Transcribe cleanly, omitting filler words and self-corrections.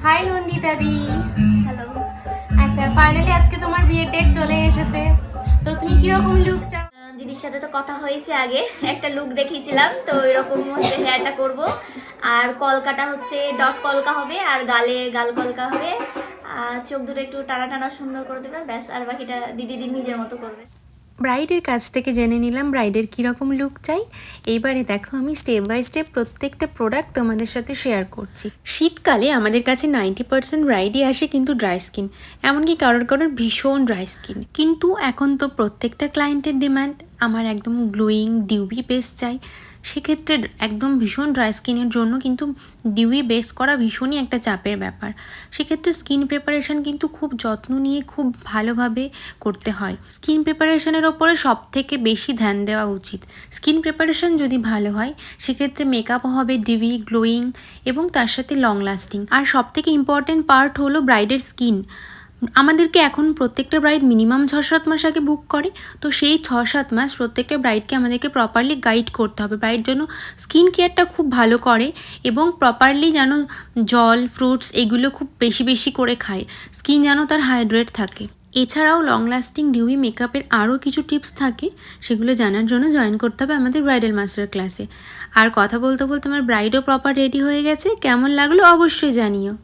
High Nandita দি। Hello. আচ্ছা, finally আজকে তোমার বিয়ের ডেট চলে এসেছে, তো তুমি কিরকম লুক চাও? দিদির সাথে তো কথা হয়েছে, আগে একটা লুক দেখিয়েছিলাম, তো এরকম হচ্ছে হেয়ারটা করব। আর কলকাটা হচ্ছে ডট কলকা হবে, আর গালে গাল কলকা হবে, আর চোখ দুটো একটু টানা টানা সুন্দর করে দেবে, ব্যাস। আর বাকিটা দিদি নিজের মতো করবে। ব্রাইডের কাছ থেকে জেনে নিলাম ব্রাইডের কীরকম লুক চাই। এইবারে দেখো আমি স্টেপ বাই স্টেপ প্রত্যেকটা প্রোডাক্ট তোমাদের সাথে শেয়ার করছি। শীতকালে আমাদের কাছে 90% ব্রাইডই আসে কিন্তু ড্রাই স্কিন, এমনকি কারোর ভীষণ ড্রাই স্কিন। কিন্তু এখন তো প্রত্যেকটা ক্লায়েন্টের ডিমান্ড আমার একদম গ্লোয়িং ডিউবি বেস চাই। সেক্ষেত্রে একদম ভীষণ ড্রাই স্কিনের জন্য কিন্তু ডিউই বেস করা ভীষণই একটা চাপের ব্যাপার। সেক্ষেত্রে স্কিন প্রিপারেশান কিন্তু খুব যত্ন নিয়ে খুব ভালোভাবে করতে হয়। স্কিন প্রিপারেশানের ওপরে সব থেকে বেশি ধ্যান দেওয়া উচিত। স্কিন প্রিপারেশান যদি ভালো হয় সেক্ষেত্রে মেকআপও হবে ডিউই গ্লোয়িং এবং তার সাথে লং লাস্টিং। আর সব থেকে ইম্পর্টেন্ট পার্ট হলো ব্রাইডের স্কিন। আমাদেরকে এখন প্রত্যেকটা ব্রাইড মিনিমাম 6-7 মাস আগে বুক করে, তো সেই 6-7 মাস প্রত্যেকটা ব্রাইডকে আমাদেরকে প্রপারলি গাইড করতে হবে। ব্রাইড যেন স্কিন কেয়ারটা খুব ভালো করে এবং প্রপারলি যেন জল ফ্রুটস এগুলো খুব বেশি বেশি করে খায়, স্কিন যেন তার হাইড্রেট থাকে। এছাড়াও লং লাস্টিং ডিউই মেকআপের আরও কিছু টিপস থাকে, সেগুলো জানার জন্য জয়েন করতে হবে আমাদের ব্রাইডাল মাস্টার ক্লাসে। আর কথা বলতে বলতে আমার ব্রাইডও প্রপার রেডি হয়ে গেছে, কেমন লাগলো অবশ্যই জানিও।